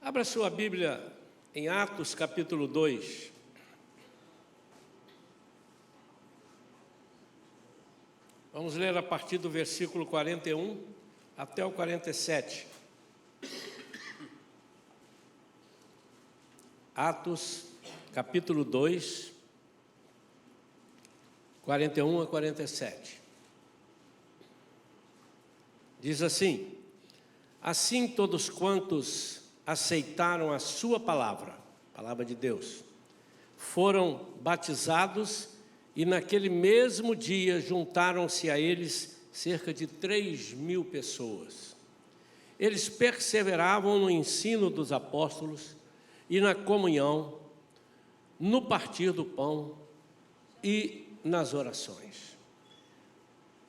Abra sua Bíblia em Atos capítulo 2. Vamos ler a partir do versículo 41 até o 47. Atos capítulo 2, 41 a 47. Diz assim: assim todos quantos aceitaram a sua palavra de Deus, foram batizados, e naquele mesmo dia juntaram-se a eles cerca de 3.000 pessoas. Eles perseveravam no ensino dos apóstolos e na comunhão, no partir do pão e nas orações.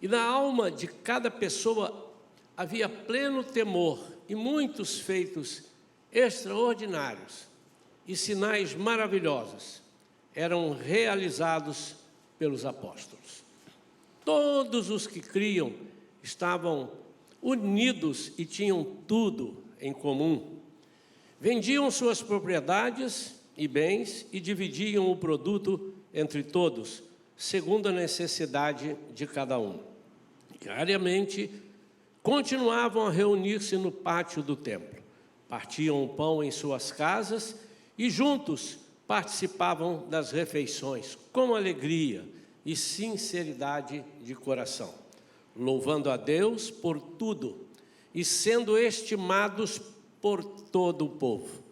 E na alma de cada pessoa havia pleno temor, e muitos feitos extraordinários e sinais maravilhosos eram realizados pelos apóstolos. Todos os que criam estavam unidos e tinham tudo em comum. Vendiam suas propriedades e bens e dividiam o produto entre todos, segundo a necessidade de cada um. Diariamente, continuavam a reunir-se no pátio do templo. Partiam o pão em suas casas e juntos participavam das refeições com alegria e sinceridade de coração, louvando a Deus por tudo e sendo estimados por todo o povo.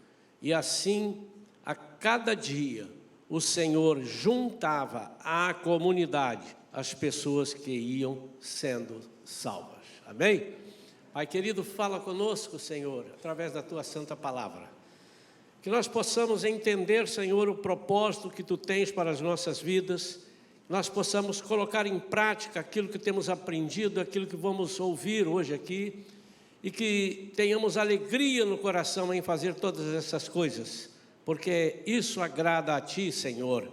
E assim, a cada dia, o Senhor juntava à comunidade as pessoas que iam sendo salvas. Amém? Pai querido, fala conosco, Senhor, através da Tua santa palavra. Que nós possamos entender, Senhor, o propósito que Tu tens para as nossas vidas. Que nós possamos colocar em prática aquilo que temos aprendido, aquilo que vamos ouvir hoje aqui. E que tenhamos alegria no coração em fazer todas essas coisas. Porque isso agrada a Ti, Senhor.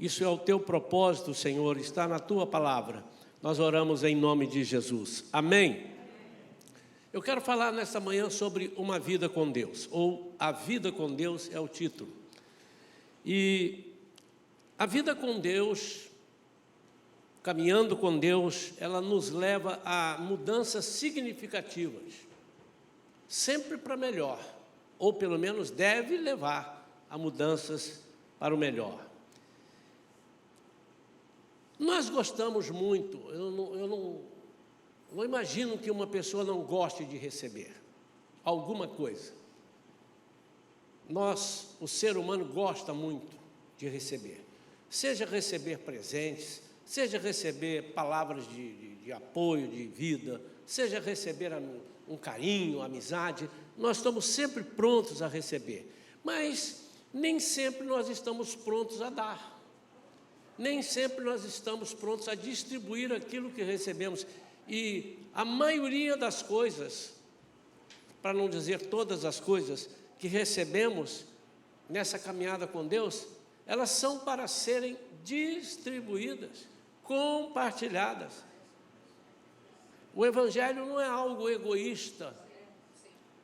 Isso é o Teu propósito, Senhor, está na Tua palavra. Nós oramos em nome de Jesus. Amém. Eu quero falar nesta manhã sobre uma vida com Deus, ou a vida com Deus é o título. E a vida com Deus, caminhando com Deus, ela nos leva a mudanças significativas, sempre para melhor, ou pelo menos deve levar a mudanças para o melhor. Nós gostamos muito, eu não imagino que uma pessoa não goste de receber alguma coisa. O ser humano gosta muito de receber. Seja receber presentes, seja receber palavras de apoio, de vida, seja receber um carinho, amizade. Nós estamos sempre prontos a receber. Mas nem sempre nós estamos prontos a dar. Nem sempre nós estamos prontos a distribuir aquilo que recebemos. E a maioria das coisas, para não dizer todas as coisas que recebemos nessa caminhada com Deus, elas são para serem distribuídas, compartilhadas. O Evangelho não é algo egoísta,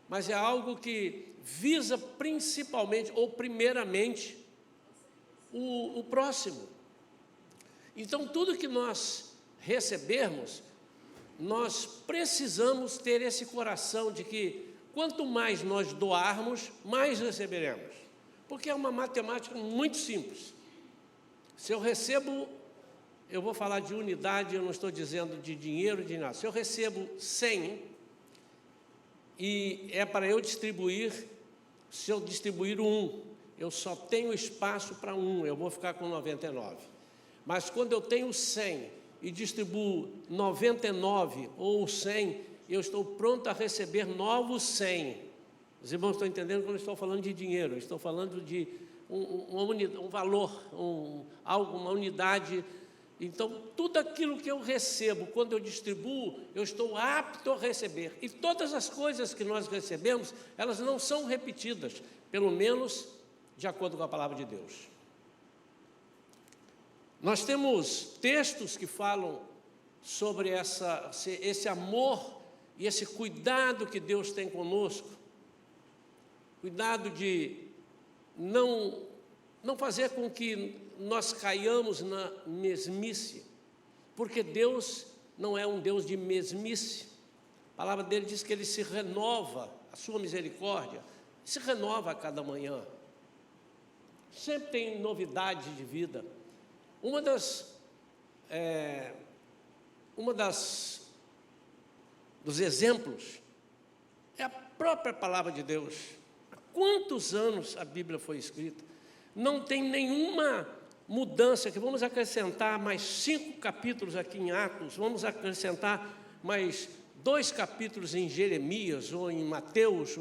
mas é algo que visa principalmente ou primeiramente o próximo. Então, tudo que nós recebermos, nós precisamos ter esse coração de que quanto mais nós doarmos, mais receberemos. Porque é uma matemática muito simples. Se eu recebo, eu vou falar de unidade, eu não estou dizendo de dinheiro, de nada. Se eu recebo 100 e é para eu distribuir, se eu distribuir 1, eu só tenho espaço para 1, eu vou ficar com 99. Mas quando eu tenho 100 e distribuo 99 ou 100, eu estou pronto a receber novos 100. Os irmãos estão entendendo que eu não estou falando de dinheiro, eu estou falando de um valor, uma unidade. Então, tudo aquilo que eu recebo, quando eu distribuo, eu estou apto a receber. E todas as coisas que nós recebemos, elas não são repetidas, pelo menos de acordo com a palavra de Deus. Nós temos textos que falam sobre esse amor e esse cuidado que Deus tem conosco. cuidado de não fazer com que nós caiamos na mesmice, porque Deus não é um Deus de mesmice. A palavra dele diz que ele se renova, a sua misericórdia se renova a cada manhã. Sempre tem novidade de vida. Dos exemplos é a própria palavra de Deus. Há quantos anos a Bíblia foi escrita? Não tem nenhuma mudança, que vamos acrescentar mais 5 capítulos aqui em Atos, vamos acrescentar mais 2 capítulos em Jeremias, ou em Mateus,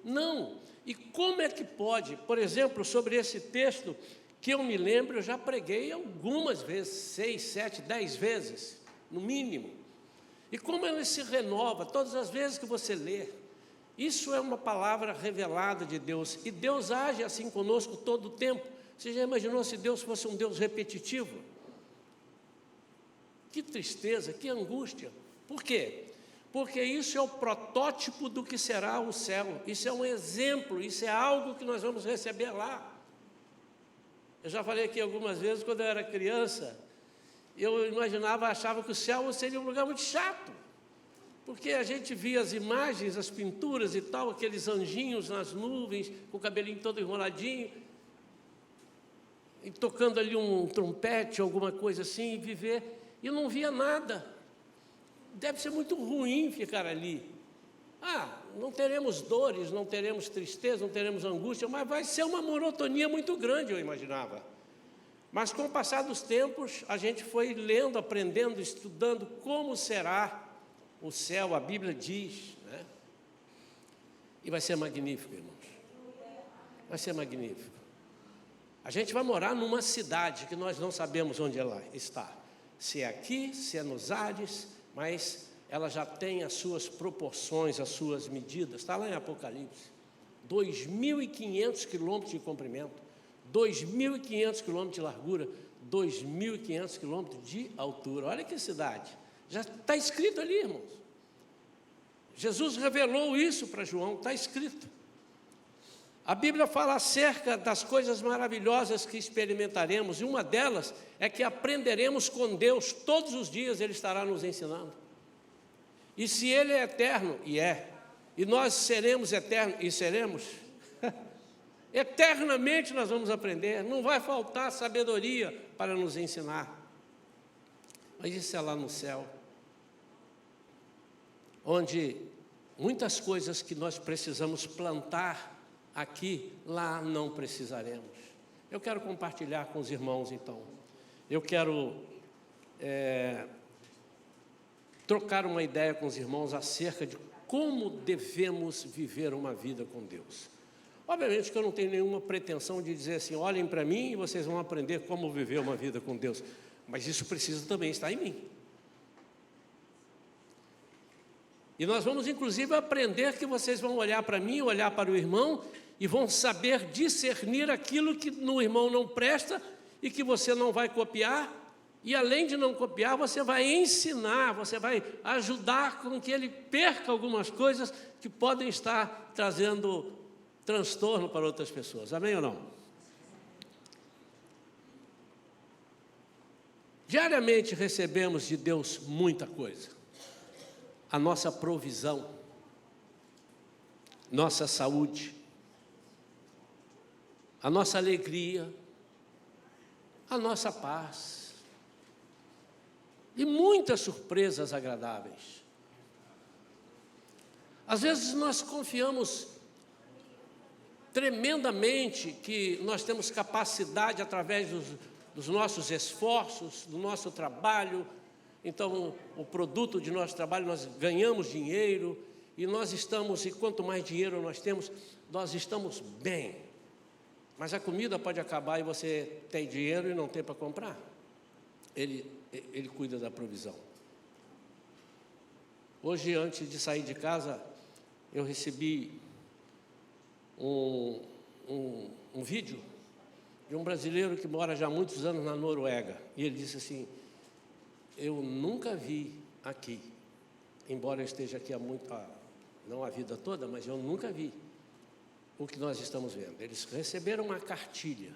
não. E como é que pode? Por exemplo, sobre esse texto, que eu me lembro, eu já preguei algumas vezes, 6, 7, 10 vezes, no mínimo. E como ele se renova, todas as vezes que você lê, isso é uma palavra revelada de Deus, e Deus age assim conosco todo o tempo. Você já imaginou se Deus fosse um Deus repetitivo? Que tristeza, que angústia. Por quê? Porque isso é o protótipo do que será o céu, isso é um exemplo, isso é algo que nós vamos receber lá. Eu já falei aqui algumas vezes, quando eu era criança, eu imaginava, achava que o céu seria um lugar muito chato, porque a gente via as imagens, as pinturas e tal, aqueles anjinhos nas nuvens, com o cabelinho todo enroladinho, e tocando ali um trompete, alguma coisa assim, e viver, e eu não via nada. Deve ser muito ruim ficar ali. Não teremos dores, não teremos tristeza, não teremos angústia, mas vai ser uma monotonia muito grande, eu imaginava. Mas com o passar dos tempos, a gente foi lendo, aprendendo, estudando como será o céu, a Bíblia diz, né? E vai ser magnífico, irmãos. Vai ser magnífico. A gente vai morar numa cidade que nós não sabemos onde ela está. Se é aqui, se é nos Ares, mas ela já tem as suas proporções, as suas medidas. Está lá em Apocalipse. 2.500 quilômetros de comprimento, 2.500 quilômetros de largura, 2.500 quilômetros de altura. Olha que cidade. Já está escrito ali, irmãos. Jesus revelou isso para João, está escrito. A Bíblia fala acerca das coisas maravilhosas que experimentaremos, e uma delas é que aprenderemos com Deus, todos os dias Ele estará nos ensinando. E se Ele é eterno, e nós seremos eternos, e seremos, eternamente nós vamos aprender, não vai faltar sabedoria para nos ensinar. Mas isso é lá no céu, onde muitas coisas que nós precisamos plantar aqui, lá não precisaremos. Eu quero compartilhar com os irmãos, então. Eu quero trocar uma ideia com os irmãos acerca de como devemos viver uma vida com Deus. Obviamente que eu não tenho nenhuma pretensão de dizer assim, olhem para mim e vocês vão aprender como viver uma vida com Deus. Mas isso precisa também estar em mim. E nós vamos, inclusive, aprender que vocês vão olhar para mim, olhar para o irmão, e vão saber discernir aquilo que no irmão não presta e que você não vai copiar. E além de não copiar, você vai ensinar, você vai ajudar com que ele perca algumas coisas que podem estar trazendo transtorno para outras pessoas. Amém ou não? Diariamente recebemos de Deus muita coisa. A nossa provisão, nossa saúde, a nossa alegria, a nossa paz e muitas surpresas agradáveis. Às vezes nós confiamos tremendamente que nós temos capacidade através dos nossos esforços, do nosso trabalho. Então, o produto de nosso trabalho, nós ganhamos dinheiro e quanto mais dinheiro nós temos, nós estamos bem. Mas a comida pode acabar e você tem dinheiro e não tem para comprar. Ele cuida da provisão. Hoje, antes de sair de casa, eu recebi um vídeo de um brasileiro que mora já há muitos anos na Noruega. E ele disse assim, eu nunca vi aqui, embora eu esteja aqui não a vida toda, mas eu nunca vi o que nós estamos vendo. Eles receberam uma cartilha.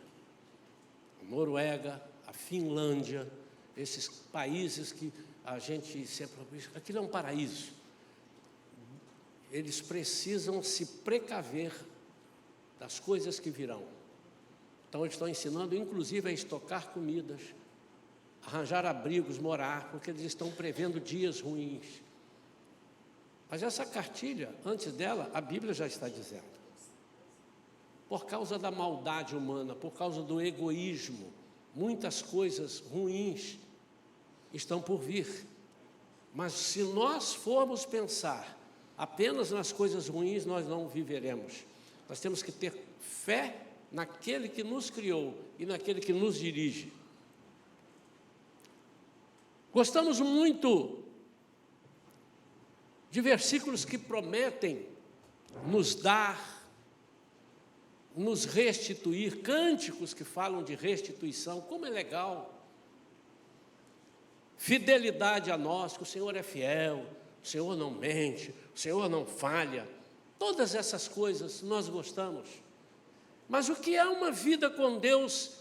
A Noruega, a Finlândia, esses países que a gente sempre... Aquilo é um paraíso. Eles precisam se precaver das coisas que virão. Então, eles estão ensinando, inclusive, a estocar comidas, arranjar abrigos, morar, porque eles estão prevendo dias ruins. Mas essa cartilha, antes dela, a Bíblia já está dizendo. Por causa da maldade humana, por causa do egoísmo, muitas coisas ruins estão por vir. Mas se nós formos pensar apenas nas coisas ruins, nós não viveremos. Nós temos que ter fé naquele que nos criou e naquele que nos dirige. Gostamos muito de versículos que prometem nos dar, nos restituir, cânticos que falam de restituição, como é legal. Fidelidade a nós, que o Senhor é fiel, o Senhor não mente, o Senhor não falha. Todas essas coisas nós gostamos. Mas o que é uma vida com Deus,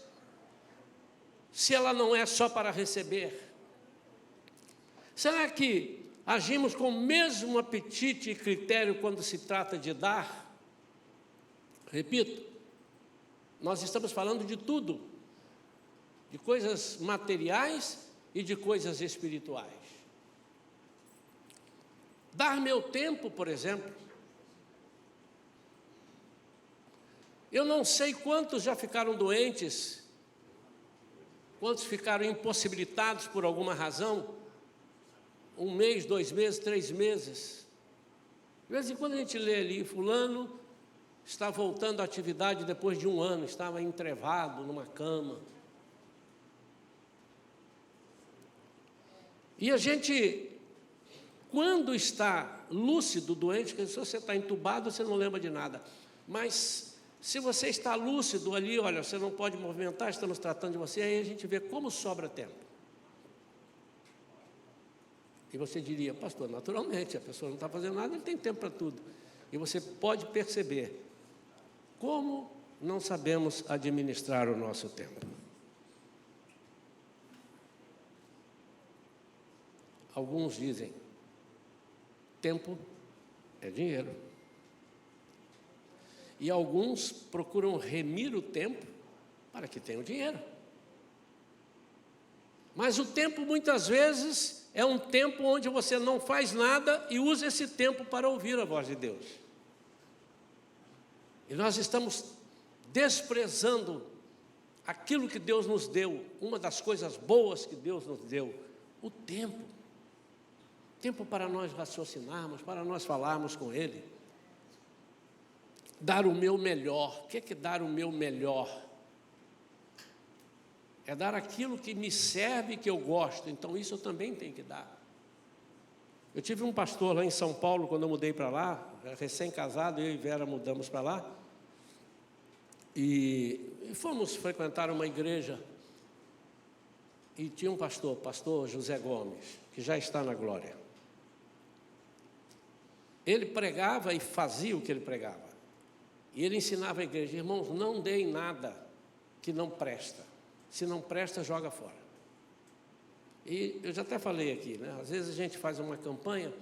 se ela não é só para receber? Será que agimos com o mesmo apetite e critério quando se trata de dar? Repito, nós estamos falando de tudo, de coisas materiais e de coisas espirituais. Dar meu tempo, por exemplo. Eu não sei quantos já ficaram doentes, quantos ficaram impossibilitados por alguma razão, 1 mês, 2 meses, 3 meses. De vez em quando a gente lê ali, fulano está voltando à atividade depois de 1 ano, estava entrevado numa cama. E a gente, quando está lúcido, doente, porque se você está entubado, você não lembra de nada. Mas se você está lúcido ali, olha, você não pode movimentar, estamos tratando de você, aí a gente vê como sobra tempo. E você diria, pastor, naturalmente, a pessoa não está fazendo nada, ele tem tempo para tudo. E você pode perceber como não sabemos administrar o nosso tempo. Alguns dizem, tempo é dinheiro. E alguns procuram remir o tempo para que tenham dinheiro. Mas o tempo, muitas vezes, é um tempo onde você não faz nada e usa esse tempo para ouvir a voz de Deus. E nós estamos desprezando aquilo que Deus nos deu, uma das coisas boas que Deus nos deu, o tempo. Tempo para nós raciocinarmos, para nós falarmos com Ele. Dar o meu melhor. O que é dar o meu melhor? É dar aquilo que me serve e que eu gosto. Então isso eu também tenho que dar. Eu tive um pastor lá em São Paulo, quando eu mudei para lá, recém-casado, eu e Vera mudamos para lá. E fomos frequentar uma igreja. E tinha um pastor José Gomes, que já está na glória. Ele pregava e fazia o que ele pregava. E ele ensinava a igreja, irmãos, não deem nada que não presta. Se não presta, joga fora. E eu já até falei aqui, né? Às vezes a gente faz uma campanha,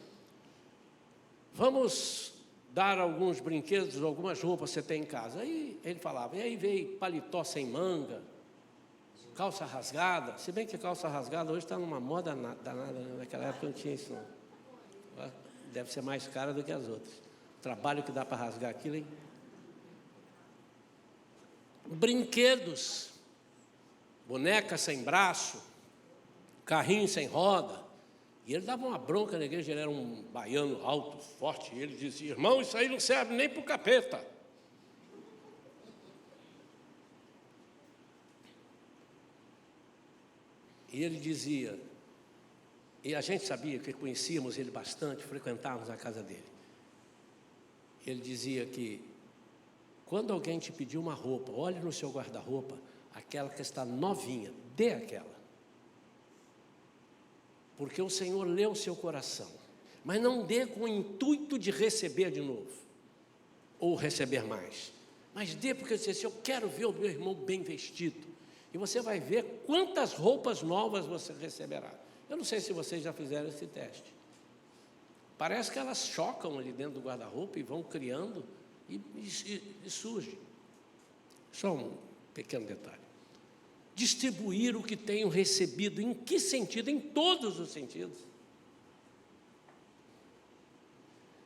vamos dar alguns brinquedos, algumas roupas que você tem em casa. Aí ele falava, e aí veio paletó sem manga, calça rasgada, se bem que calça rasgada hoje está numa moda danada, né? Naquela época não tinha isso não. Deve ser mais cara do que as outras. O trabalho que dá para rasgar aquilo, hein? Brinquedos, boneca sem braço, carrinho sem roda. E ele dava uma bronca na igreja, ele era um baiano alto, forte, e ele dizia, irmão, isso aí não serve nem para o capeta. E ele dizia, e a gente sabia que conhecíamos ele bastante, frequentávamos a casa dele. Ele dizia que, quando alguém te pedir uma roupa, olhe no seu guarda-roupa, aquela que está novinha, dê aquela. Porque o Senhor lê o seu coração, mas não dê com o intuito de receber de novo. ou receber mais. Mas dê, porque você diz assim, eu quero ver o meu irmão bem vestido. E você vai ver quantas roupas novas você receberá. Eu não sei se vocês já fizeram esse teste. Parece que elas chocam ali dentro do guarda-roupa e vão criando e surge. Só um pequeno detalhe. Distribuir o que tenho recebido, em que sentido? Em todos os sentidos.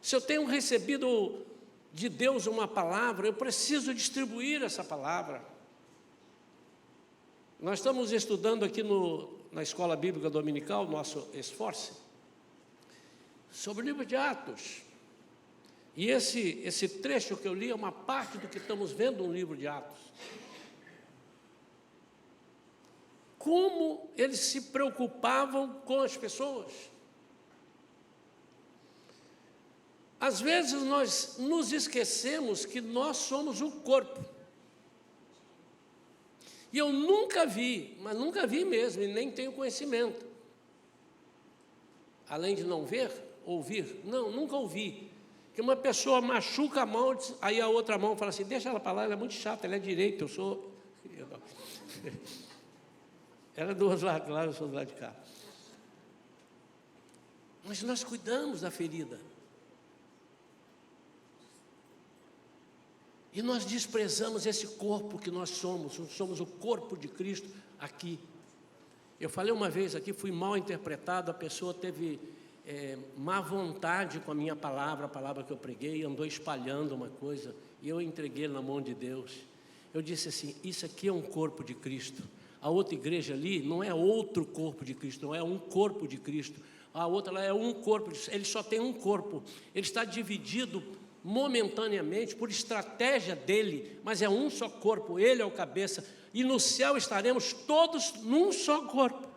Se eu tenho recebido de Deus uma palavra, eu preciso distribuir essa palavra. Nós estamos estudando aqui na Escola Bíblica Dominical, nosso esforço, sobre o livro de Atos. E esse trecho que eu li é uma parte do que estamos vendo no livro de Atos. Como eles se preocupavam com as pessoas. Às vezes nós nos esquecemos que nós somos o corpo. E eu nunca vi, mas nunca vi mesmo, e nem tenho conhecimento. Além de não ver, ouvir, não, nunca ouvi. Que uma pessoa machuca a mão, aí a outra mão fala assim, deixa ela para lá, ela é muito chata, ela é direita, eu sou... Ela é do outro lado, eu sou do lado de cá. Mas nós cuidamos da ferida. E nós desprezamos esse corpo que nós somos o corpo de Cristo aqui. Eu falei uma vez aqui, fui mal interpretado, a pessoa teve má vontade com a minha palavra, a palavra que eu preguei, andou espalhando uma coisa, e eu entreguei na mão de Deus. Eu disse assim, isso aqui é um corpo de Cristo. A outra igreja ali não é outro corpo de Cristo, não é um corpo de Cristo. A outra lá é um corpo, ele só tem um corpo, ele está dividido momentaneamente, por estratégia dele, mas é um só corpo, ele é o cabeça, e no céu estaremos todos num só corpo.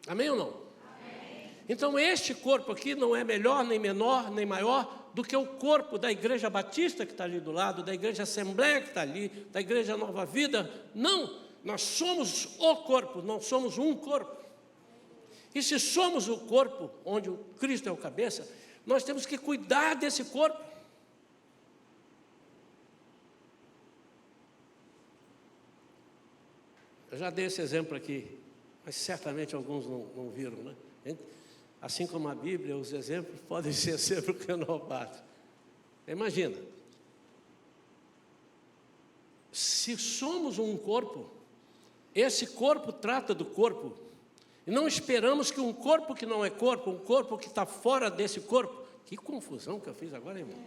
Amém ou não? Amém. Então este corpo aqui não é melhor, nem menor, nem maior do que o corpo da Igreja Batista que está ali do lado, da Igreja Assembleia que está ali, da Igreja Nova Vida. Não, nós somos o corpo, não somos um corpo. E se somos o corpo, onde o Cristo é o cabeça, nós temos que cuidar desse corpo. Eu já dei esse exemplo aqui, mas certamente alguns não viram, né? Assim como a Bíblia, os exemplos podem ser sempre renovados. Imagina, se somos um corpo, esse corpo trata do corpo, e não esperamos que um corpo que não é corpo, um corpo que está fora desse corpo, que confusão que eu fiz agora, irmão.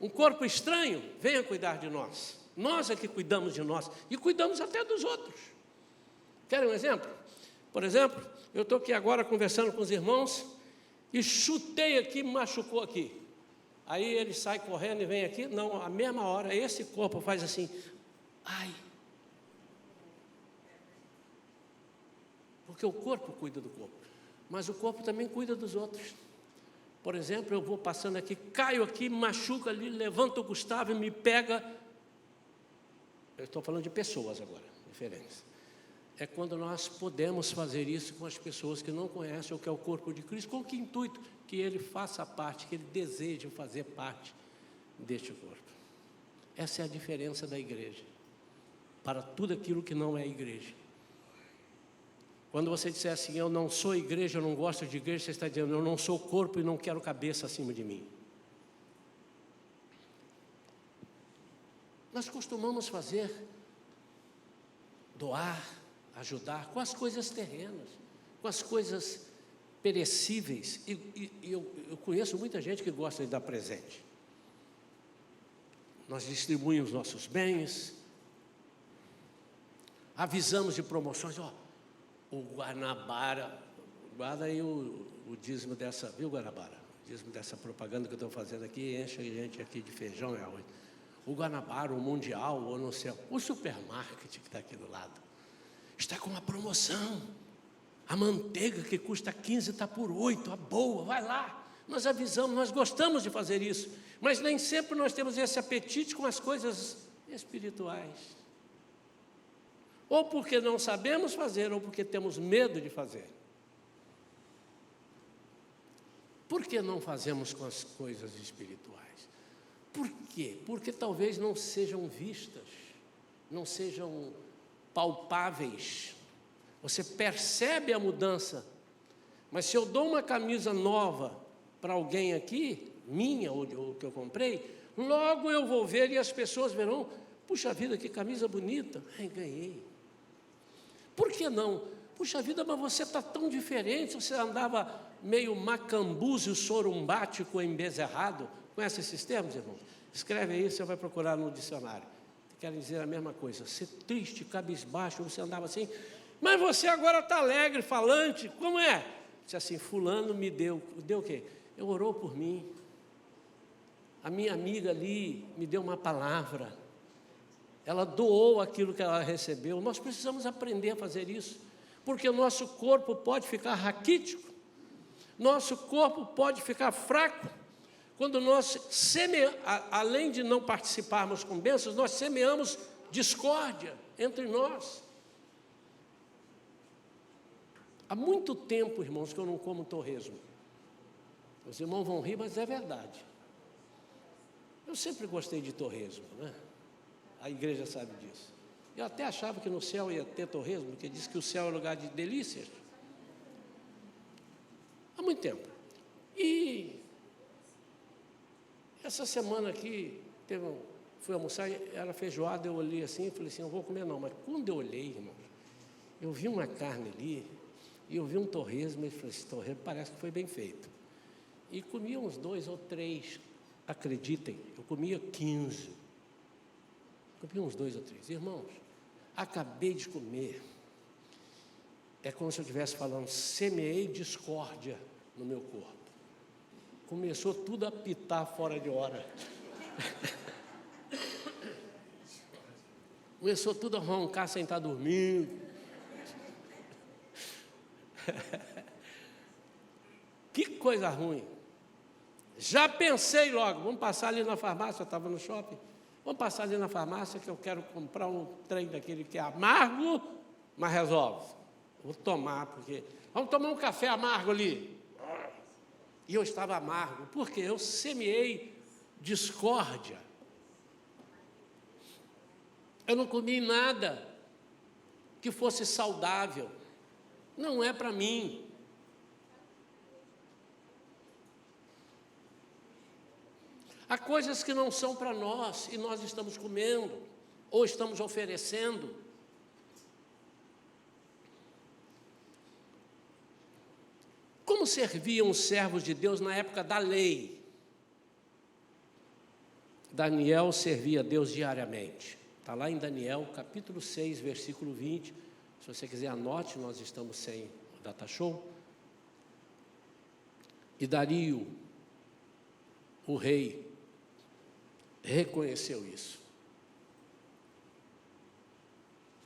Um corpo estranho, venha cuidar de nós. Nós é que cuidamos de nós, e cuidamos até dos outros. Querem um exemplo? Por exemplo, eu estou aqui agora conversando com os irmãos, e chutei aqui, machucou aqui. Aí ele sai correndo e vem aqui, não, a mesma hora, esse corpo faz assim, ai. Porque o corpo cuida do corpo, mas o corpo também cuida dos outros. Por exemplo, eu vou passando aqui, caio aqui, machuco ali, levanto o Gustavo e me pega. Eu estou falando de pessoas agora, diferentes. É quando nós podemos fazer isso com as pessoas que não conhecem o que é o corpo de Cristo, com que intuito? Que ele faça parte, que ele deseje fazer parte deste corpo. Essa é a diferença da igreja, para tudo aquilo que não é igreja. Quando você disser assim, eu não sou igreja, eu não gosto de igreja, você está dizendo, eu não sou corpo e não quero cabeça acima de mim. Nós costumamos fazer, doar, ajudar com as coisas terrenas, com as coisas perecíveis. E eu conheço muita gente que gosta de dar presente. Nós distribuímos nossos bens, avisamos de promoções, o Guanabara, guarda aí o dízimo dessa, viu Guanabara? O dízimo dessa propaganda que eu estou fazendo aqui, enche a gente aqui de feijão e arroz. O Guanabara, o Mundial, ou não sei, o supermarket que está aqui do lado, está com uma promoção. A manteiga que custa 15 está por 8, a boa, vai lá. Nós avisamos, nós gostamos de fazer isso, mas nem sempre nós temos esse apetite com as coisas espirituais. Ou porque não sabemos fazer, ou porque temos medo de fazer. Por que não fazemos com as coisas espirituais? Por quê? Porque talvez não sejam vistas, não sejam palpáveis. Você percebe a mudança, mas se eu dou uma camisa nova para alguém aqui, minha ou que eu comprei, logo eu vou ver e as pessoas verão, puxa vida, que camisa bonita, ai, ganhei. Por que não? Puxa vida, mas você está tão diferente, você andava meio macambúzio, sorumbático, embezerrado. Conhece esses termos, irmão? Escreve aí, você vai procurar no dicionário. Querem dizer a mesma coisa, ser triste, cabisbaixo, você andava assim, mas você agora está alegre, falante, como é? Disse assim, fulano me deu o quê? Ele orou por mim, a minha amiga ali me deu uma palavra, ela doou aquilo que ela recebeu. Nós precisamos aprender a fazer isso, porque o nosso corpo pode ficar raquítico, nosso corpo pode ficar fraco, quando nós além de não participarmos com bênçãos, nós semeamos discórdia entre nós. Há muito tempo, irmãos, que eu não como torresmo. Os irmãos vão rir, mas é verdade. Eu sempre gostei de torresmo, né? A igreja sabe disso. Eu até achava que no céu ia ter torresmo, porque diz que o céu é lugar de delícias. Há muito tempo. E essa semana aqui, fui almoçar, era feijoada, eu olhei assim e falei assim, não vou comer não. Mas quando eu olhei, irmão, eu vi uma carne ali, e eu vi um torresmo, e falei, esse torresmo parece que foi bem feito. E comia uns 2 ou 3, acreditem, eu comia 15. Comia uns 2 ou 3. Irmãos, acabei de comer. É como se eu estivesse falando, semeei discórdia no meu corpo. Começou tudo a pitar fora de hora. Começou tudo a roncar sem estar dormindo. Que coisa ruim. Já pensei logo, vamos passar ali na farmácia, eu estava no shopping, vamos passar ali na farmácia que eu quero comprar um trem daquele que é amargo, mas resolve. Vou tomar, porque... Vamos tomar um café amargo ali. E eu estava amargo, porque eu semeei discórdia. Eu não comi nada que fosse saudável. Não é para mim. Há coisas que não são para nós e nós estamos comendo ou estamos oferecendo. Como serviam os servos de Deus na época da lei? Daniel servia a Deus diariamente. Está lá em Daniel, capítulo 6, versículo 20. Se você quiser, anote, nós estamos sem o data show. E Dario, o rei, reconheceu isso.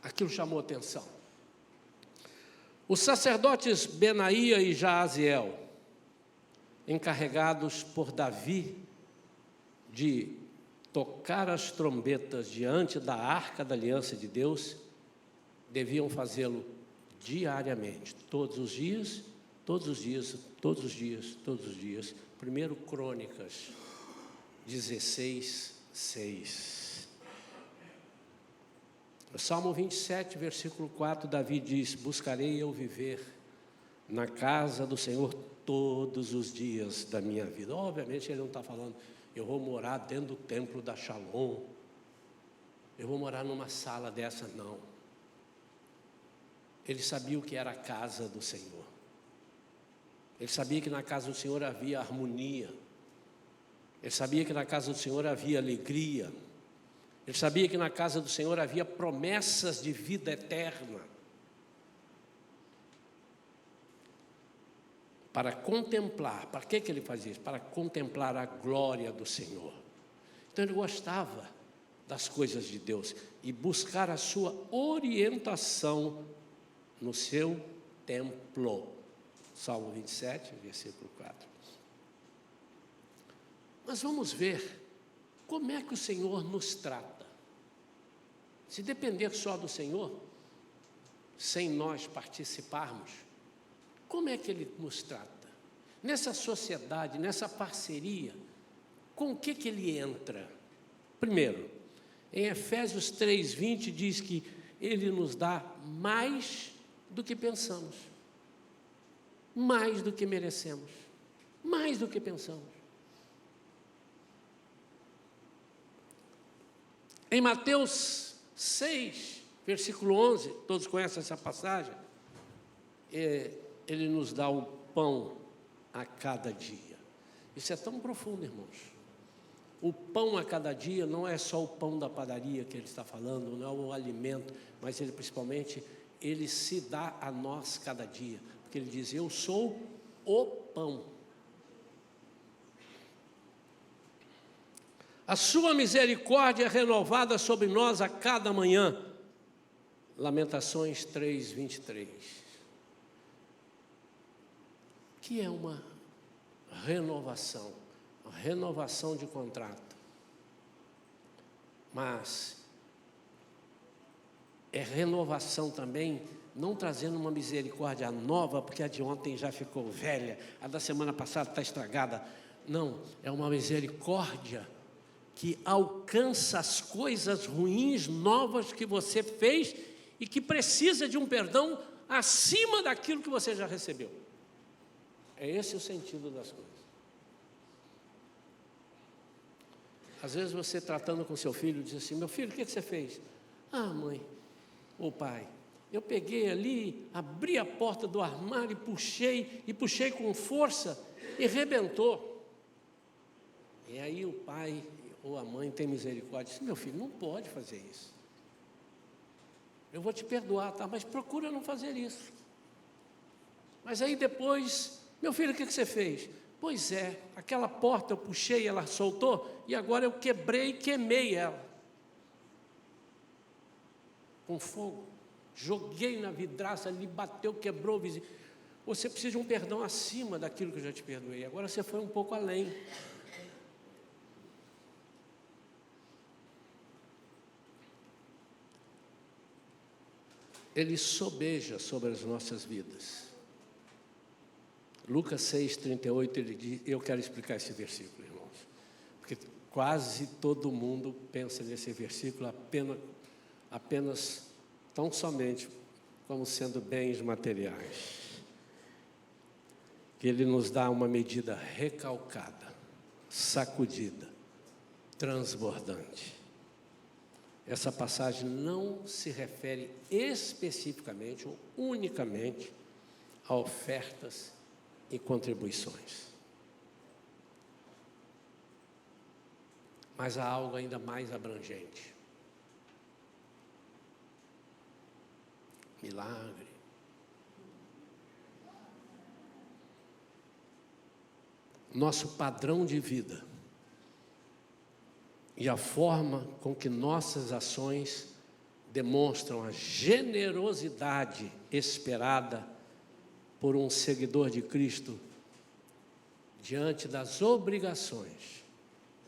Aquilo chamou atenção. Os sacerdotes Benaía e Jaaziel, encarregados por Davi de tocar as trombetas diante da arca da aliança de Deus, deviam fazê-lo diariamente, todos os dias, todos os dias, todos os dias, todos os dias. 1 Crônicas 16, 6. No Salmo 27, versículo 4, Davi diz, buscarei eu viver na casa do Senhor todos os dias da minha vida. Obviamente ele não está falando, eu vou morar dentro do templo da Shalom, eu vou morar numa sala dessa, não. Ele sabia o que era a casa do Senhor. Ele sabia que na casa do Senhor havia harmonia. Ele sabia que na casa do Senhor havia alegria. Ele sabia que na casa do Senhor havia promessas de vida eterna. Para contemplar, para que ele fazia isso? Para contemplar a glória do Senhor. Então ele gostava das coisas de Deus e buscar a sua orientação no seu templo. Salmo 27, versículo 4. Mas vamos ver como é que o Senhor nos trata. Se depender só do Senhor, sem nós participarmos, como é que Ele nos trata? nessa sociedade, nessa parceria, com o que ele entra? Primeiro, em Efésios 3:20 diz que ele nos dá mais do que pensamos, mais do que merecemos, mais do que pensamos. Em Mateus 6, versículo 11, todos conhecem essa passagem, ele nos dá o pão a cada dia. Isso é tão profundo, irmãos. O pão a cada dia não é só o pão da padaria que ele está falando, não é o alimento, mas ele principalmente, ele se dá a nós cada dia, porque ele diz, eu sou o pão. A sua misericórdia é renovada sobre nós a cada manhã. Lamentações 3:23. Que é uma renovação de contrato. Mas é renovação também, não trazendo uma misericórdia nova, porque a de ontem já ficou velha, a da semana passada está estragada. Não, é uma misericórdia que alcança as coisas ruins, novas que você fez e que precisa de um perdão acima daquilo que você já recebeu. É esse o sentido das coisas. Às vezes você tratando com seu filho, diz assim, meu filho, o que você fez? Ah, mãe, ou pai, eu peguei ali, abri a porta do armário e puxei com força e rebentou. E aí o pai ou a mãe tem misericórdia, diz, meu filho, não pode fazer isso. Eu vou te perdoar, tá? Mas procura não fazer isso. Mas aí depois, meu filho, o que você fez? Pois é, aquela porta eu puxei, ela soltou, e agora eu quebrei e queimei ela. Com fogo. Joguei na vidraça ali, bateu, quebrou o vizinho. Você precisa de um perdão acima daquilo que eu já te perdoei. Agora você foi um pouco além. Ele sobeja sobre as nossas vidas. Lucas 6:38, ele diz, eu quero explicar esse versículo, irmãos, porque quase todo mundo pensa nesse versículo apenas tão somente como sendo bens materiais. Que ele nos dá uma medida recalcada, sacudida, transbordante. Essa passagem não se refere especificamente ou unicamente a ofertas e contribuições. Mas há algo ainda mais abrangente. Milagre. Nosso padrão de vida e a forma com que nossas ações demonstram a generosidade esperada por um seguidor de Cristo diante das obrigações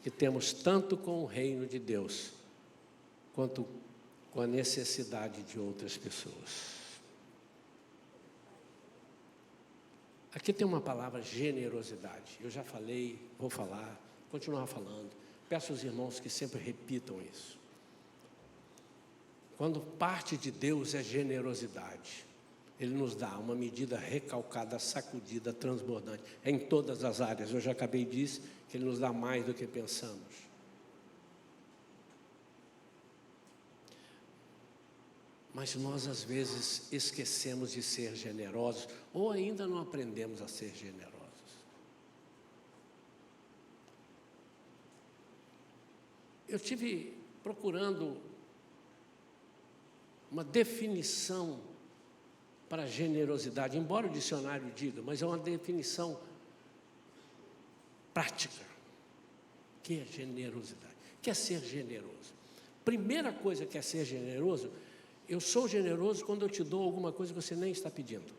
que temos tanto com o reino de Deus quanto com a necessidade de outras pessoas. Aqui tem uma palavra generosidade. Eu já falei, vou falar, continuar falando. Peço aos irmãos que sempre repitam isso. Quando parte de Deus é generosidade, Ele nos dá uma medida recalcada, sacudida, transbordante, em todas as áreas. Eu já acabei de dizer que Ele nos dá mais do que pensamos. Mas nós às vezes esquecemos de ser generosos, ou ainda não aprendemos a ser generosos. Eu estive procurando uma definição para generosidade, embora o dicionário diga, mas é uma definição prática. O que é generosidade? O que é ser generoso? Primeira coisa que é ser generoso, eu sou generoso quando eu te dou alguma coisa que você nem está pedindo.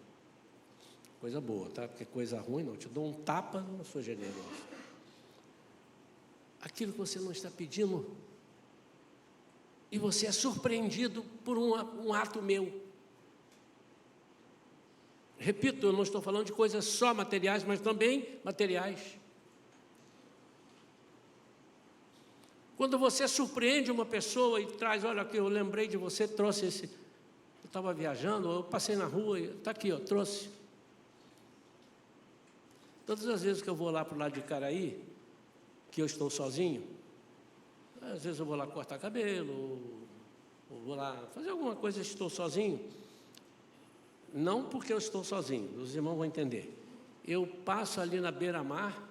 Coisa boa, tá? Porque coisa ruim, não, eu te dou um tapa, não sou generoso. Aquilo que você não está pedindo, e você é surpreendido por um ato meu. Repito, eu não estou falando de coisas só materiais, mas também materiais. Quando você surpreende uma pessoa e traz, olha aqui, eu lembrei de você, trouxe esse, eu estava viajando, eu passei na rua, está aqui, ó, trouxe. Todas as vezes que eu vou lá para o lado de Caraí, que eu estou sozinho, às vezes eu vou lá cortar cabelo, ou vou lá fazer alguma coisa, estou sozinho. Não porque eu estou sozinho, os irmãos vão entender. Eu passo ali na beira-mar,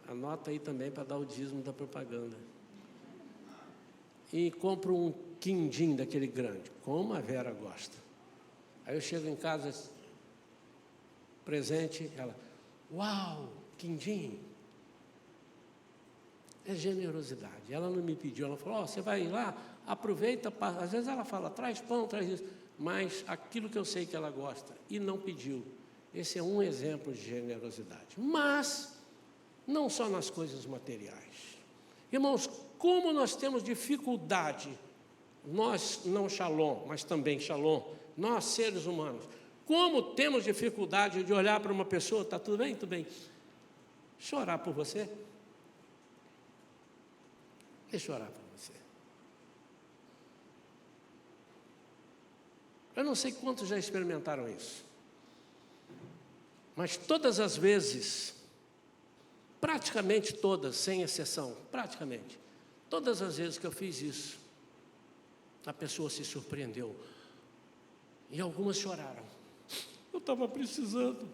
anota aí também para dar o dízimo da propaganda. E compro um quindim daquele grande, como a Vera gosta. Aí eu chego em casa, presente, ela, uau, quindim. É generosidade. Ela não me pediu, ela falou, você vai lá, aproveita, às vezes ela fala, traz pão, traz isso, mas aquilo que eu sei que ela gosta, e não pediu. Esse é um exemplo de generosidade. Mas, não só nas coisas materiais. Irmãos, como nós temos dificuldade, nós não Shalom, mas também Shalom, nós seres humanos, como temos dificuldade de olhar para uma pessoa, está tudo bem? Tudo bem. Deixa eu orar por você. Deixa eu orar por você. Eu não sei quantos já experimentaram isso, mas todas as vezes, praticamente todas, sem exceção, praticamente, todas as vezes que eu fiz isso, a pessoa se surpreendeu, e algumas choraram. Eu estava precisando.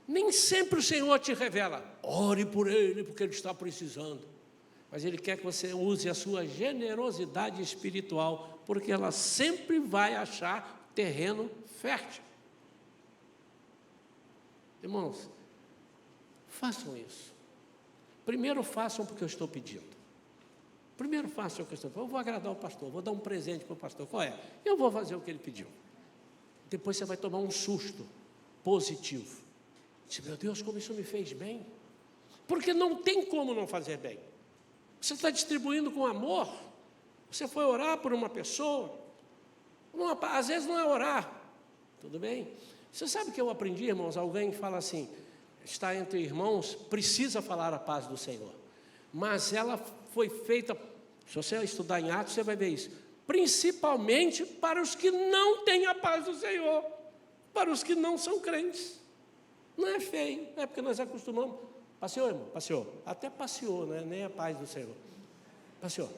Nem sempre o Senhor te revela, ore por ele, porque ele está precisando. Mas Ele quer que você use a sua generosidade espiritual, porque ela sempre vai achar terreno fértil. Irmãos, façam isso. Primeiro façam porque eu estou pedindo. Primeiro façam o que eu estou pedindo. Eu vou agradar o pastor, vou dar um presente para o pastor. Qual é? Eu vou fazer o que ele pediu. Depois você vai tomar um susto positivo. Diz, meu Deus, como isso me fez bem. Porque não tem como não fazer bem. Você está distribuindo com amor. Você foi orar por uma pessoa. Às vezes não é orar. Tudo bem? Você sabe o que eu aprendi, irmãos? Alguém fala assim, está entre irmãos, precisa falar a paz do Senhor. Mas ela foi feita, se você estudar em Atos, você vai ver isso. Principalmente para os que não têm a paz do Senhor. Para os que não são crentes. Não é feio, é porque nós acostumamos. Passeou, irmão? Passeou. Até passeou, né? Nem a paz do Senhor. Passeou.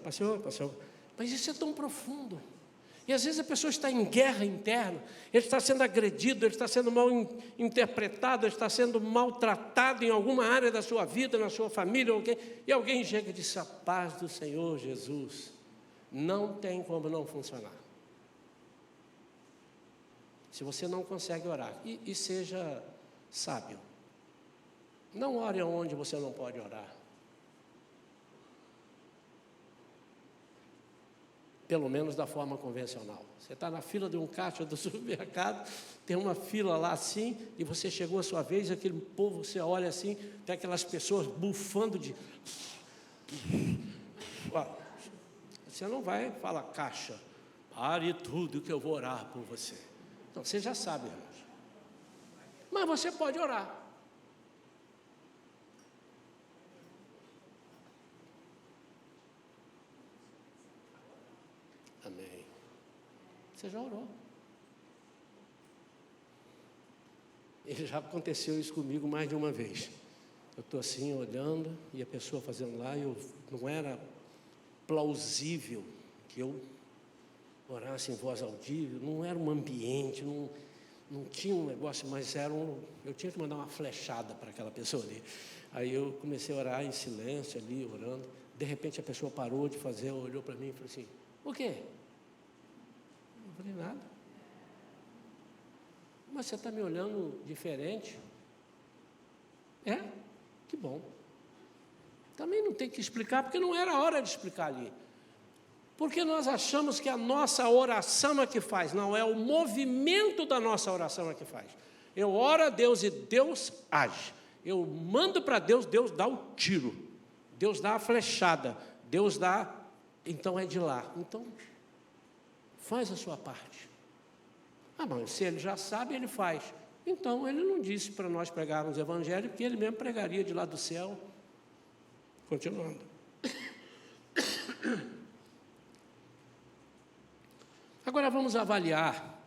Mas isso é tão profundo. E às vezes a pessoa está em guerra interna, ele está sendo agredido, ele está sendo mal interpretado, ele está sendo maltratado em alguma área da sua vida, na sua família, e alguém chega e diz, a paz do Senhor Jesus não tem como não funcionar. Se você não consegue orar, e seja sábio, não ore onde você não pode orar. Pelo menos da forma convencional. Você está na fila de um caixa do supermercado, tem uma fila lá assim, e você chegou a sua vez, aquele povo, você olha assim, tem aquelas pessoas bufando de... Você não vai falar, caixa, pare tudo que eu vou orar por você. Então, você já sabe, irmãos. Mas você pode orar. Amém. Você já orou. E já aconteceu isso comigo mais de uma vez. Eu estou assim olhando e a pessoa fazendo lá, não era plausível que eu orasse em voz audível, não era um ambiente, não tinha um negócio, mas eu tinha que mandar uma flechada para aquela pessoa ali. Aí eu comecei a orar em silêncio ali, orando. De repente a pessoa parou de fazer, olhou para mim e falou assim, o quê? Não falei nada. Mas você está me olhando diferente? É? Que bom. Também não tem que explicar, porque não era a hora de explicar ali. Porque nós achamos que a nossa oração é que faz. Não, é o movimento da nossa oração é que faz. Eu oro a Deus e Deus age. Eu mando para Deus, Deus dá o tiro. Deus dá a flechada. Deus dá, então é de lá. Então, faz a sua parte. Ah, mas se ele já sabe, ele faz. Então, ele não disse para nós pregarmos o evangelho, porque ele mesmo pregaria de lá do céu. Continuando. Agora vamos avaliar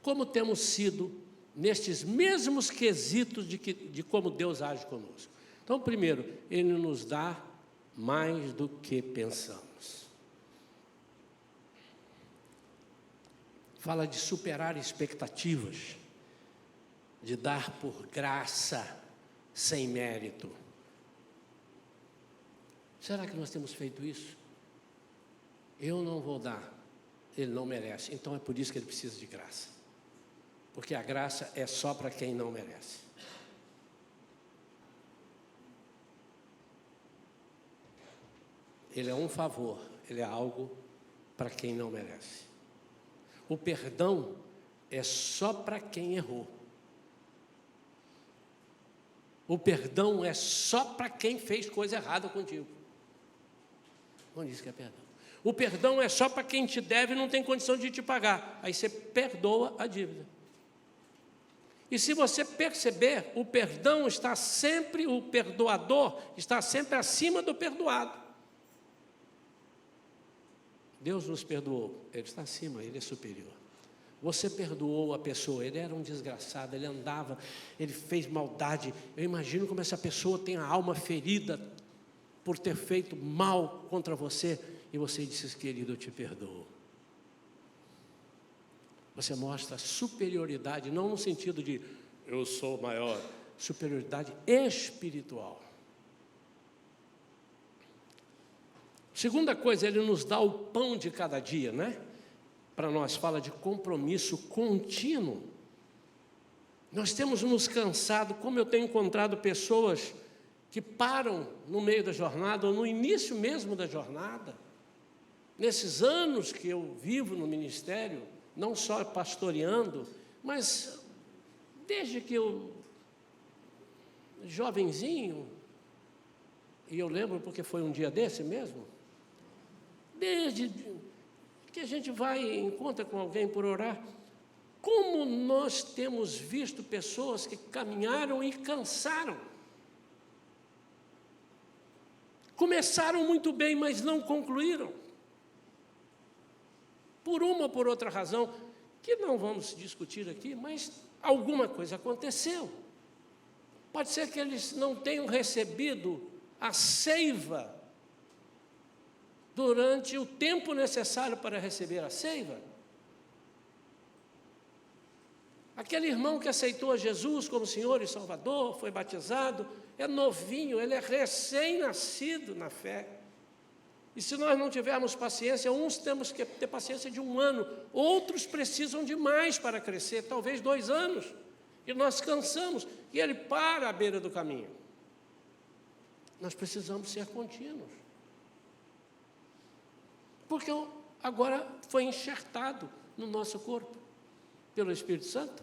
como temos sido nestes mesmos quesitos de como Deus age conosco. Então, primeiro, Ele nos dá mais do que pensamos. Fala de superar expectativas, de dar por graça, sem mérito. Será que nós temos feito isso? Eu não vou dar, ele não merece. Então é por isso que ele precisa de graça. Porque a graça é só para quem não merece. Ele é um favor, ele é algo para quem não merece. O perdão é só para quem errou. O perdão é só para quem fez coisa errada contigo. Onde diz que é perdão? O perdão é só para quem te deve e não tem condição de te pagar. Aí você perdoa a dívida. E se você perceber, o perdão está sempre, o perdoador está sempre acima do perdoado. Deus nos perdoou, Ele está acima, Ele é superior. Você perdoou a pessoa, ele era um desgraçado, ele andava, ele fez maldade. Eu imagino como essa pessoa tem a alma ferida por ter feito mal contra você. E você disse, querido, eu te perdoo. Você mostra superioridade, não no sentido de eu sou maior, superioridade espiritual. Segunda coisa, ele nos dá o pão de cada dia, né? Para nós, fala de compromisso contínuo. Nós temos nos cansado, como eu tenho encontrado pessoas que param no meio da jornada, ou no início mesmo da jornada. Nesses anos que eu vivo no ministério, não só pastoreando, mas desde que eu, jovenzinho, e eu lembro porque foi um dia desse mesmo, desde que a gente vai e encontra com alguém por orar, como nós temos visto pessoas que caminharam e cansaram. Começaram muito bem, mas não concluíram. Por uma ou por outra razão, que não vamos discutir aqui, mas alguma coisa aconteceu. Pode ser que eles não tenham recebido a seiva durante o tempo necessário para receber a seiva. Aquele irmão que aceitou a Jesus como Senhor e Salvador, foi batizado, é novinho, ele é recém-nascido na fé. E se nós não tivermos paciência, uns temos que ter paciência de 1 ano, outros precisam de mais para crescer, talvez 2 anos. E nós cansamos, e ele para à beira do caminho. Nós precisamos ser contínuos. Porque agora foi enxertado no nosso corpo pelo Espírito Santo.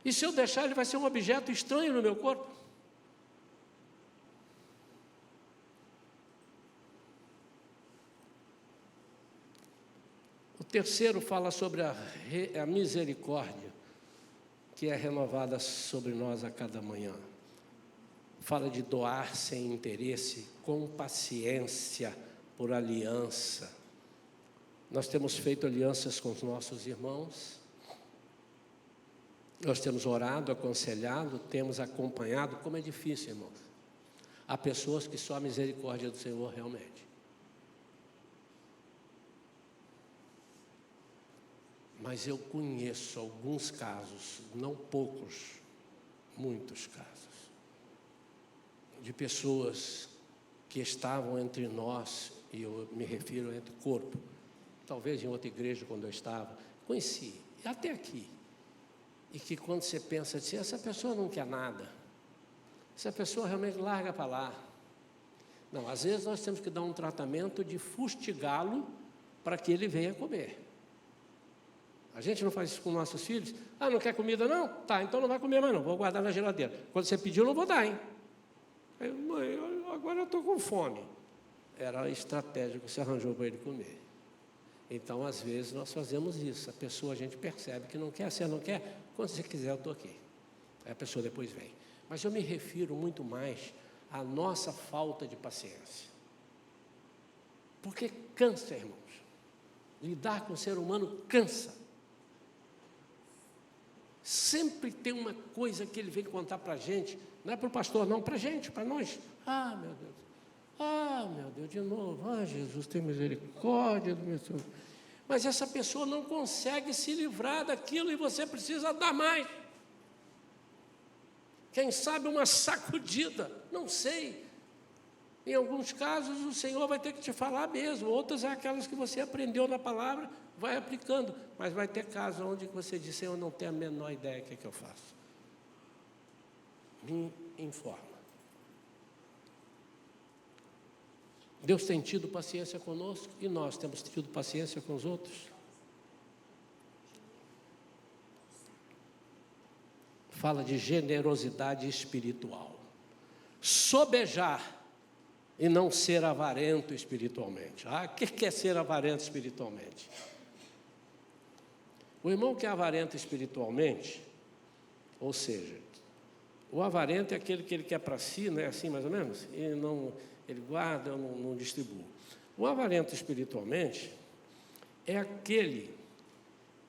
E se eu deixar, ele vai ser um objeto estranho no meu corpo. O terceiro fala sobre a misericórdia, que é renovada sobre nós a cada manhã. Fala de doar sem interesse, com paciência, por aliança. Nós temos feito alianças com os nossos irmãos, nós temos orado, aconselhado, temos acompanhado. Como é difícil, irmãos. Há pessoas que só a misericórdia do Senhor realmente. Mas eu conheço alguns casos, não poucos, muitos casos, de pessoas que estavam entre nós, e eu me refiro entre corpo, talvez em outra igreja quando eu estava, conheci, até aqui, e que quando você pensa assim, essa pessoa não quer nada, essa pessoa realmente larga para lá. Não, às vezes nós temos que dar um tratamento de fustigá-lo para que ele venha comer. A gente não faz isso com nossos filhos. Ah, não quer comida não? Tá, então não vai comer mais não, vou guardar na geladeira. Quando você pediu, eu não vou dar, hein? Aí, mãe, agora eu estou com fome. Era a estratégia que você arranjou para ele comer. Então, às vezes, nós fazemos isso. A pessoa, a gente percebe que não quer, você não quer? Quando você quiser, eu estou aqui. Aí a pessoa depois vem. Mas eu me refiro muito mais à nossa falta de paciência. Porque cansa, irmãos. Lidar com o ser humano cansa. Sempre tem uma coisa que ele vem contar para a gente. Não é para o pastor, não, para a gente, para nós. Ah, meu Deus. Ah, meu Deus, de novo. Ah, Jesus, tem misericórdia do meu Senhor. Mas essa pessoa não consegue se livrar daquilo e você precisa dar mais. Quem sabe uma sacudida, não sei. Em alguns casos o Senhor vai ter que te falar mesmo, outras é aquelas que você aprendeu na palavra, vai aplicando. Mas vai ter casos onde você diz, Senhor, eu não tenho a menor ideia do que eu faço. Me informa. Deus tem tido paciência conosco e nós temos tido paciência com os outros. Fala de generosidade espiritual. Sobejar e não ser avarento espiritualmente. Ah, o que é ser avarento espiritualmente? O irmão que é avarento espiritualmente, ou seja, o avarento é aquele que ele quer para si, não é assim mais ou menos? E não, ele guarda, não distribui. O avarento espiritualmente é aquele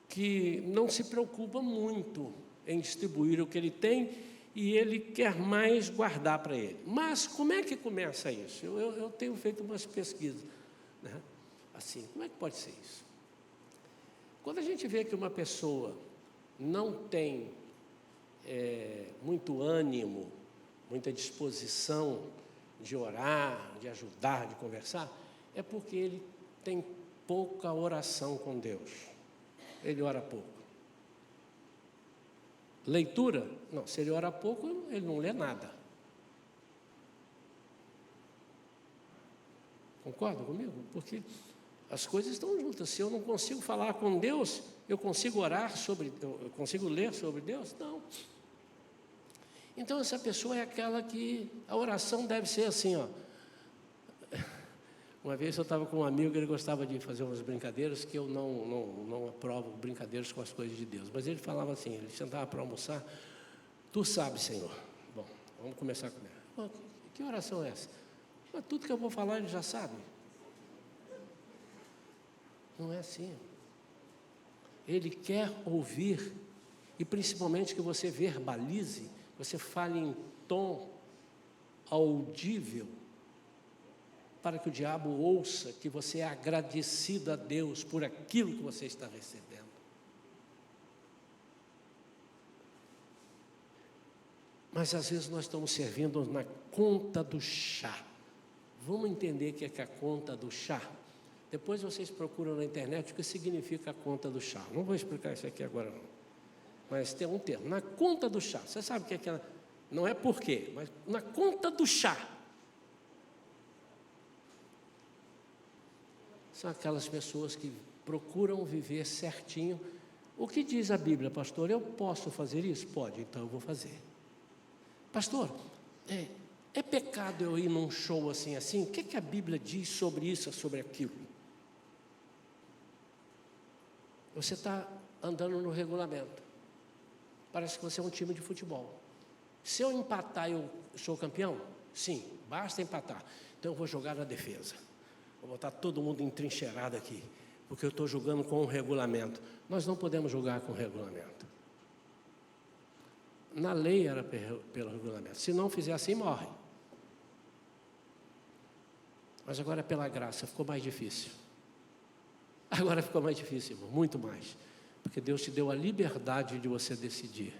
que não se preocupa muito em distribuir o que ele tem e ele quer mais guardar para ele. Mas como é que começa isso? Eu tenho feito umas pesquisas, né? Assim, como é que pode ser isso? Quando a gente vê que uma pessoa não tem muito ânimo, muita disposição de orar, de ajudar, de conversar, é porque ele tem pouca oração com Deus. Ele ora pouco. Leitura? Não, se ele ora pouco, ele não lê nada. Concorda comigo? Porque as coisas estão juntas. Se eu não consigo falar com Deus, eu consigo orar sobre, eu consigo ler sobre Deus? Não. Então essa pessoa é aquela que a oração deve ser assim, ó. Uma vez eu estava com um amigo, ele gostava de fazer umas brincadeiras, que eu não aprovo brincadeiras com as coisas de Deus. Mas ele falava assim, ele sentava para almoçar, tu sabes, Senhor. Bom, vamos começar com ele. Que oração é essa? Mas tudo que eu vou falar ele já sabe. Não é assim. Ele quer ouvir, e principalmente que você verbalize, você fale em tom audível, para que o diabo ouça que você é agradecido a Deus por aquilo que você está recebendo. Mas às vezes nós estamos servindo na conta do chá. Vamos entender o que é a conta do chá? Depois vocês procuram na internet o que significa a conta do chá. Não vou explicar isso aqui agora não. Mas tem um termo, na conta do chá. Você sabe o que é aquela? Não é por quê, mas na conta do chá. São aquelas pessoas que procuram viver certinho. O que diz a Bíblia, pastor? Eu posso fazer isso? Pode, então eu vou fazer. Pastor, é pecado eu ir num show assim? O que a Bíblia diz sobre isso, sobre aquilo? Você está andando no regulamento. Parece que você é um time de futebol. Se eu empatar, eu sou campeão? Sim, basta empatar. Então eu vou jogar na defesa. Vou botar todo mundo entrincheirado aqui, porque eu estou jogando com o regulamento. Nós não podemos jogar com o regulamento. Na lei era pelo regulamento. Se não fizer assim, morre. Mas agora pela graça ficou mais difícil. Agora ficou mais difícil, irmão, muito mais. Porque Deus te deu a liberdade de você decidir.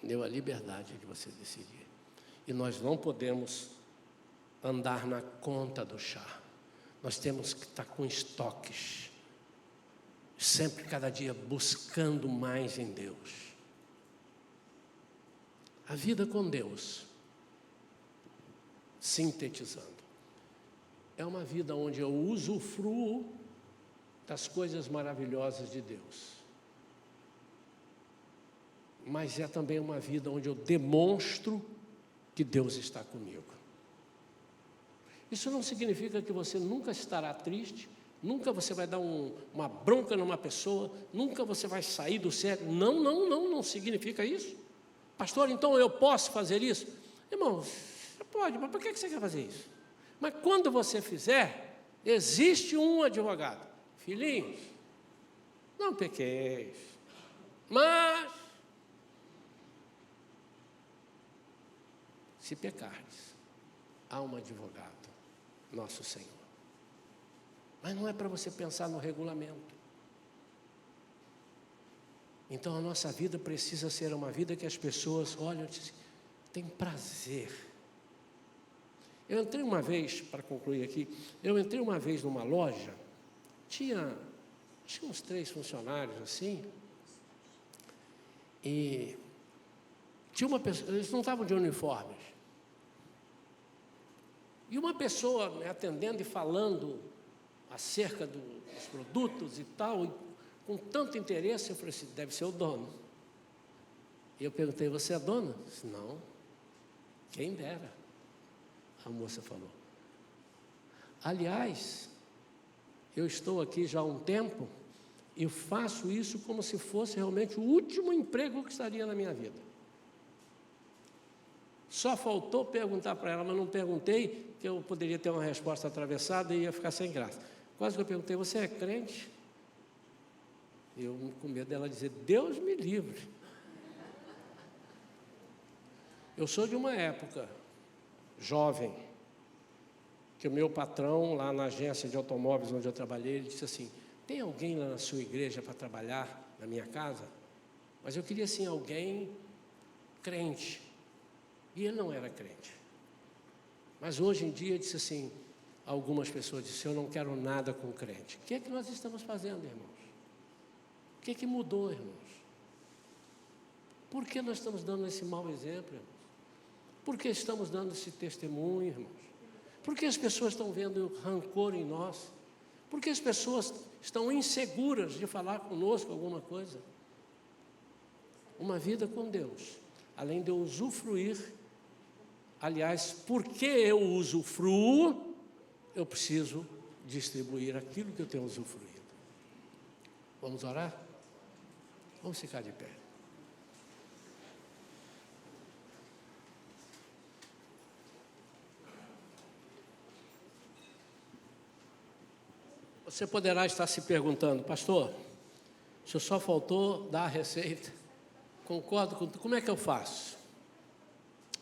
Deu a liberdade de você decidir. E nós não podemos andar na conta do chá. Nós temos que estar com estoques. Sempre, cada dia, buscando mais em Deus. A vida com Deus, sintetizando, é uma vida onde eu usufruo das coisas maravilhosas de Deus. Mas é também uma vida onde eu demonstro que Deus está comigo. Isso não significa que você nunca estará triste, nunca você vai dar uma bronca numa pessoa, nunca você vai sair do sério. Não, não, não, não significa isso. Pastor, então eu posso fazer isso? Irmão, você pode, mas por que você quer fazer isso? Mas quando você fizer, existe um advogado. Filhinhos, não pequeis, mas se pecardes, há um advogado, nosso Senhor. Mas não é para você pensar no regulamento. Então a nossa vida precisa ser uma vida que as pessoas olham e dizem, tem prazer. Eu entrei uma vez, para concluir aqui, numa loja, tinha uns 3 funcionários assim, e tinha uma pessoa, eles não estavam de uniformes, e uma pessoa me atendendo e falando acerca dos produtos e tal, e com tanto interesse, eu falei assim, deve ser o dono. E eu perguntei, você é dona? Eu disse, não, quem dera. A moça falou, aliás, eu estou aqui já há um tempo e faço isso como se fosse realmente o último emprego que estaria na minha vida. Só faltou perguntar para ela, mas não perguntei, que eu poderia ter uma resposta atravessada e ia ficar sem graça. Quase que eu perguntei, você é crente? Eu com medo dela dizer, Deus me livre. Eu sou de uma época jovem, que o meu patrão, lá na agência de automóveis onde eu trabalhei, ele disse assim, tem alguém lá na sua igreja para trabalhar na minha casa? Mas eu queria assim, alguém crente. E ele não era crente. Mas hoje em dia, disse assim, algumas pessoas disseram, eu não quero nada com crente. O que é que nós estamos fazendo, irmãos? O que é que mudou, irmãos? Por que nós estamos dando esse mau exemplo, irmãos? Por que estamos dando esse testemunho, irmãos? Por que as pessoas estão vendo rancor em nós? Por que as pessoas estão inseguras de falar conosco alguma coisa? Uma vida com Deus, além de eu usufruir, aliás, porque eu usufruo, eu preciso distribuir aquilo que eu tenho usufruído. Vamos orar? Vamos ficar de pé. Você poderá estar se perguntando, pastor, o senhor só faltou dar a receita. Concordo com tudo. Como é que eu faço?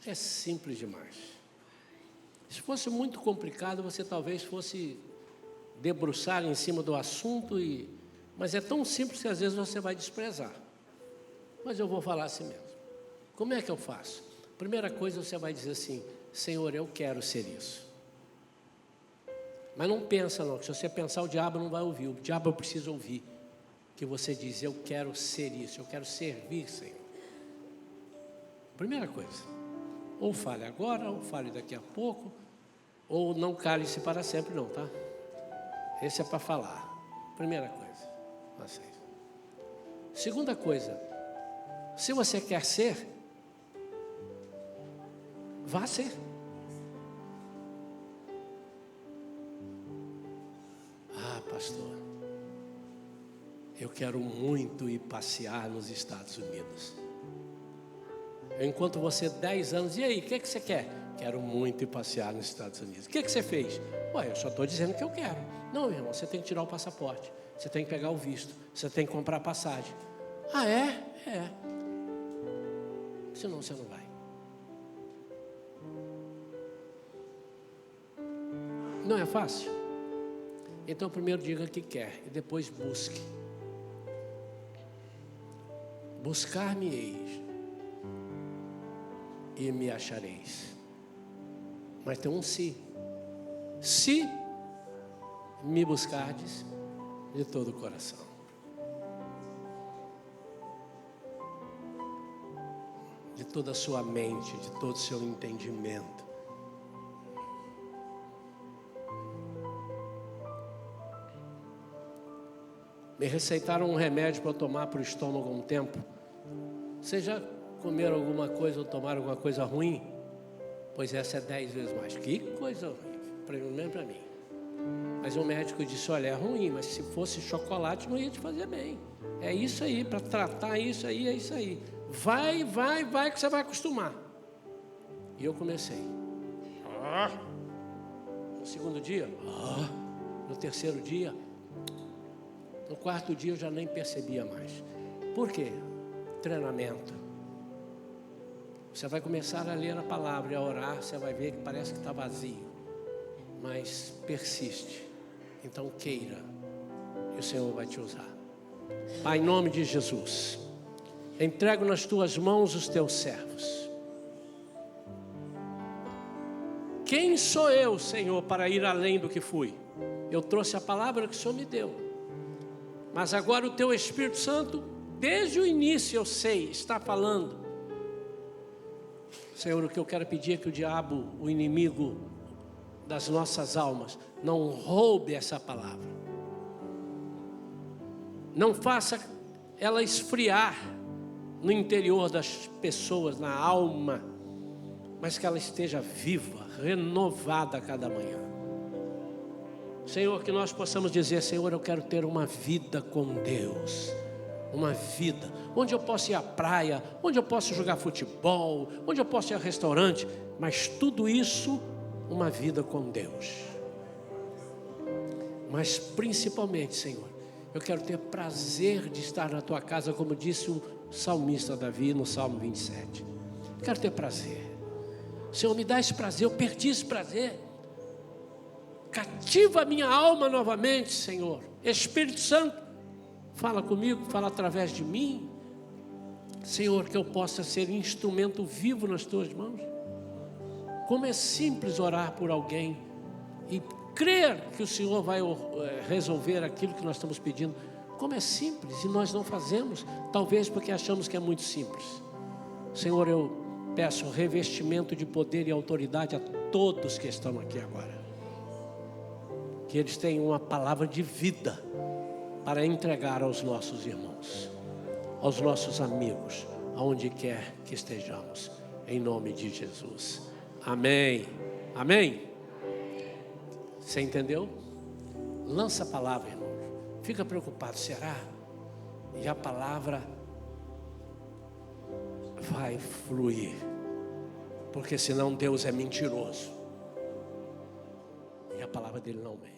É simples demais. Se fosse muito complicado, você talvez fosse debruçar em cima do assunto, mas é tão simples que às vezes você vai desprezar. Mas eu vou falar assim mesmo. Como é que eu faço? Primeira coisa, você vai dizer assim, Senhor, eu quero ser isso. Mas não pensa não, que se você pensar o diabo não vai ouvir. O diabo precisa ouvir. Que você diz, eu quero ser isso, eu quero servir, Senhor. Primeira coisa. Ou fale agora, ou fale daqui a pouco, ou não cale-se para sempre não, tá? Esse é para falar. Primeira coisa. Vocês. Segunda coisa. Se você quer ser, vá ser. Pastor, eu quero muito ir passear nos Estados Unidos. Eu encontro você 10 anos, e aí, o que você quer? Quero muito ir passear nos Estados Unidos. O que você fez? Ué, eu só estou dizendo que eu quero. Não, irmão, você tem que tirar o passaporte, você tem que pegar o visto, você tem que comprar a passagem. Ah, é? É. Senão você não vai. Não é fácil? Então primeiro diga que quer e depois busque. Buscar-me-eis e me achareis. Mas tem um se. Se me buscardes de todo o coração. De toda a sua mente, de todo o seu entendimento. Me receitaram um remédio para eu tomar para o estômago há um tempo. Vocês já comeram alguma coisa ou tomaram alguma coisa ruim? Pois essa é 10 vezes mais. Que coisa horrível. pelo menos para mim. Mas o médico disse, olha, é ruim, mas se fosse chocolate não ia te fazer bem. É isso aí, para tratar isso aí, é isso aí. Vai, que você vai acostumar. E eu comecei. No segundo dia, no terceiro dia, no quarto dia eu já nem percebia mais. Por quê? Treinamento. Você vai começar a ler a palavra e a orar, você vai ver que parece que está vazio. Mas persiste. Então queira, e o Senhor vai te usar. Pai, em nome de Jesus, entrego nas tuas mãos os teus servos. Quem sou eu, Senhor, para ir além do que fui? Eu trouxe a palavra que o Senhor me deu. Mas agora o teu Espírito Santo, desde o início eu sei, está falando. Senhor, o que eu quero pedir é que o diabo, o inimigo das nossas almas, não roube essa palavra. Não faça ela esfriar no interior das pessoas, na alma, mas que ela esteja viva, renovada a cada manhã. Senhor, que nós possamos dizer, Senhor, eu quero ter uma vida com Deus. Uma vida onde eu posso ir à praia, onde eu posso jogar futebol, onde eu posso ir ao restaurante, mas tudo isso, uma vida com Deus. Mas principalmente, Senhor, eu quero ter prazer de estar na tua casa, como disse o salmista Davi no Salmo 27. Quero ter prazer. Senhor, me dá esse prazer, eu perdi esse prazer. Cativa a minha alma novamente, Senhor. Espírito Santo, fala comigo, fala através de mim. Senhor, que eu possa ser instrumento vivo nas tuas mãos. Como é simples orar por alguém e crer que o Senhor vai resolver aquilo que nós estamos pedindo. Como é simples e nós não fazemos, talvez porque achamos que é muito simples. Senhor, eu peço revestimento de poder e autoridade a todos que estão aqui agora. Que eles tenham uma palavra de vida para entregar aos nossos irmãos, aos nossos amigos, aonde quer que estejamos, em nome de Jesus. Amém. Amém. Você entendeu? Lança a palavra, irmão. Fica preocupado, será? E a palavra vai fluir, porque senão Deus é mentiroso e a palavra dele não mente.